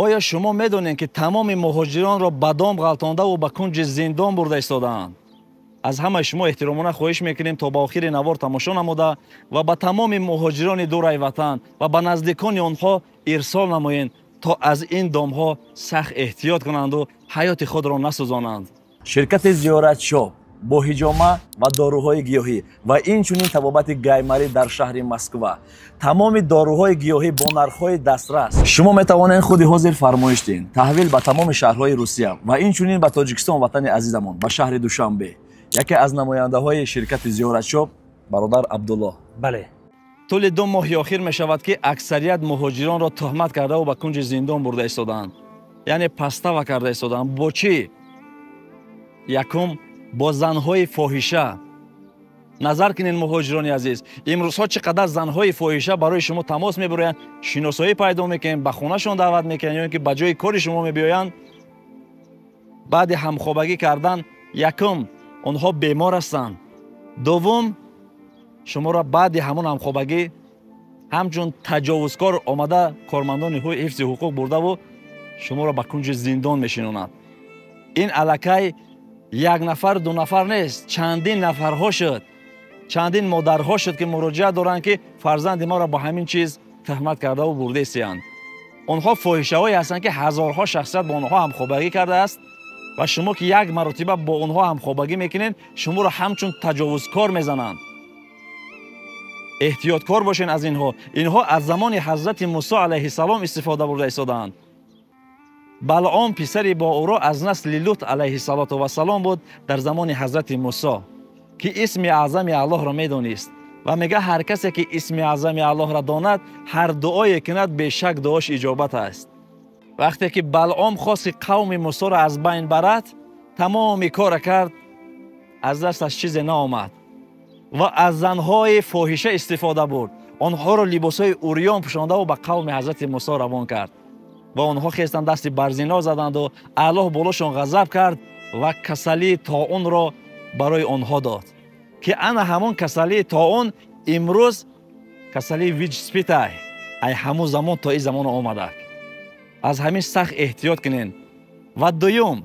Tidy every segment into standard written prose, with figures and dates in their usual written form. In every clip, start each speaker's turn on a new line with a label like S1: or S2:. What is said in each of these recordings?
S1: آیا شما میدونین که تمام مهاجران را به دام غلطانده و به کنج زندان برده ایستادند؟ از همه شما احترامانه خواهش میکنیم تا با آخر نوار تماشا نموده و به تمام مهاجران دور وطن و به نزدیکان آنها ارسال نمایید تا از این دامها سخت احتیاط کنند و حیات خود را نسوزانند. شرکت زیارت شاپ با حجامه و داروهای گیاهی و اینچنین طبابت گیمری در شهر مسکو تمام داروهای گیاهی با نرخ‌های دسترس شما میتوانید خود حاضر فرمایش دهید تحویل به تمام شهرهای روسیه و اینچنین به تاجیکستان وطن عزیزمان به شهر دوشنبه. یکی از نماینده‌های شرکت زیارت شاپ برادر عبدالله.
S2: بله.
S1: طول 2 ماه اخیر می شود که اکثریت مهاجران را تهمت کرده و به کنج زندان برده ایستادند. یعنی پسته‌وا کرده ایستادند. با چی؟ یکم با زنهای فاحشه. نظر کنین مهاجران عزیز، امروزها چقدر زنهای فاحشه برای شما تماس میبرند، شناسایی پیدا میکنین، به خونهشون دعوت میکنین یا اینکه به جای کار شما میبیاین. بعد همخوابگی کردن یکم آنها بیمار هستند. دوم شما را بعد همون همخوابگی همچون تجاوزکار آمده کارمندان حفظ حقوق برده و شما را به کنج زندان میشینوند. این الکی 1 نفر 2 نفر نیست، چندین نفرها شد، چندین مادرها شد که مراجعه دارند که فرزند ما را با همین چیز تهمت کرده و برده ایستند. آنها فاحشه‌هایی هستند که هزارها شخصیت با آنها همخوابگی کرده است و شما که 1 مرتبه با آنها همخوابگی میکنین شما را همچون تجاوزکار میزنند. احتیاطکار باشین از اینها. اینها از زمان حضرت موسی علیه السلام استفاده برده ایستادند. بلعام پسری با او را از نسل لوط علیه السلام بود در زمان حضرت موسی که اسم اعظم الله را میدانست و میگه هر کسی که اسم اعظم الله را داند هر دعایی کند به شک دعاش اجابت است. وقتی که بلعام خواست قوم موسی را از بین برد تمام کار کرد، از دستش چیزی نآمد و از زنهای فاحشه استفاده برد. آنها را لباسهای عریان پوشانده و به قوم حضرت موسی روان کرد و آنها خواستند دست بر زنا زدند و الله بالاشون غضب کرد و کسلی طاعون را برای آنها داد که انا همون کسلی طاعون امروز کسلی ویج سپیت ای همون زمان تا این زمان آمده. از همین سخت احتیاط کنین. و دوم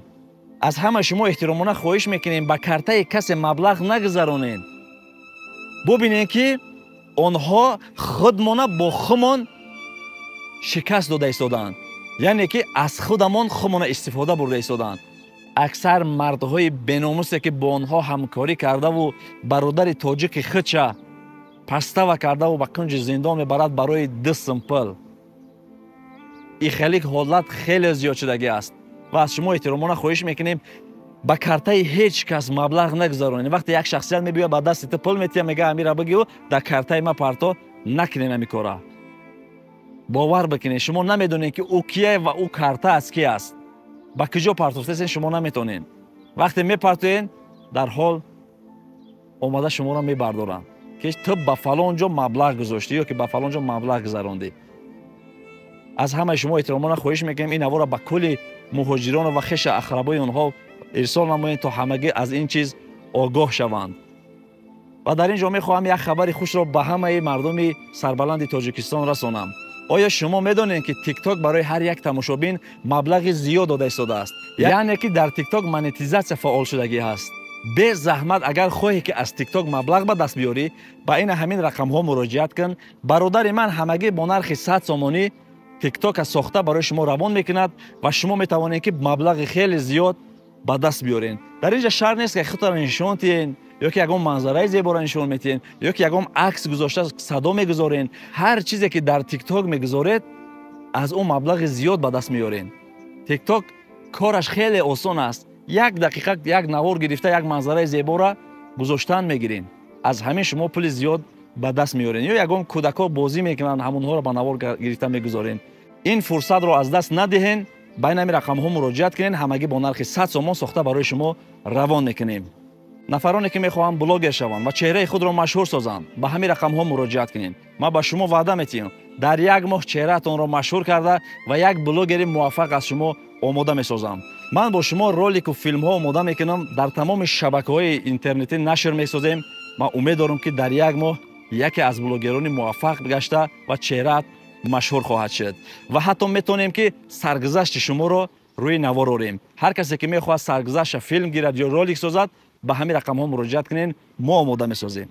S1: از همه شما احترامانه خواهش میکنیم به کرته کسی مبلغ نگذرانین. ببینین که آنها خودمانه با خودمان شکست داده ایستادند، یعنی که از خودمان خودمان استفاده برده ایستادند. اکثر مردهای بیناموسی که با آنها همکاری کرده و برادر تاجیک خودش پسته‌وا کرده و به کنج زندان میبرد برای 2 سمپل. این خیلی حالت خیلی زیاد شدگی است و از شما احترامانه خواهش میکنیم با کرته هیچ کس مبلغ نگذارونید. وقتی یک شخصیت میبیاد با دست پول میتیه میگه امیر بگی و در کرته ما پرتو نکنین نمیکاره. باور بکنید شما نمیدونید که او کیه و او کرته از کی است. با کجا پرتوفتین شما نمیتونین. وقتی میپرتوین در حال اومده شما را میبردارن که تو به فلان جا مبلغ گذاشتی یا که به فلان جا مبلغ گذراندی. از همه شما احترامانه خواهش میکنیم این نوار را به کل مهاجران و خش اقربای آنها ارسال نمایید تا همگی از این چیز آگاه شوند. و در اینجا میخواهم یک خبر خوش را به همه مردم سربلند تاجیکستان رسانم. آیا شما میدانید که تیک تاک برای هر یک تماشابین مبلغ زیاد داده شده است؟ یعنی که در تیک تاک مانتیزاسیون فعال شدگی است. به زحمت اگر خواهی که از تیک تاک مبلغ به دست بیاری با این همین رقم ها مراجعت کن. برادر من همگی با نرخ 100 سومانی تیک تاک از ساخته برای شما روان میکند و شما میتوانید که مبلغ خیلی زیاد به دست بیارین. در اینجا شرط نیست که خودتان نشون تین یا که یکم منظره زیبا را نشون میتین یا که یکم عکس گذاشته صدا میگذارین. هر چیزی که در تیک تاک میگذارید از اون مبلغ زیاد به دست میارین. تیک تاک کارش خیلی آسان است. 1 دقیقه یک نوار گرفته یک منظره زیبا را گذاشتن میگیرین. از همین شما پول زیاد به دست میارین یا یکم کودکا بازی میکنن همونها را به نوار گرفته میگذارین. این فرصت رو از دست ندهین. بین همین رقم ها مراجعت کنین. همگی با نرخ 100 سومان ساخته برای شما روان میکنیم. نفرانی که میخواهند بلاگر شوند و چهره خود را مشهور سازند به همین رقم ها مراجعت کنین. ما با شما وعده میتیم در 1 ماه چهرهتان را مشهور کرده و یک بلاگر موفق از شما آماده میسازم. من با شما رولیک و فیلم ها آماده میکنم در تمام شبکه‌های اینترنتی نشر میسازیم. ما امید دارم که در 1 ماه یکی از بلاگران موفق گشته و چهره مشهور خواهد شد و حتی میتونیم که سرگذشت شما رو روی نوار آوریم. هر کسی که میخواد سرگذشت فیلم گیرد یا رولینگ سازد به همین رقم ها مراجعت کنین، ما آماده میسازیم.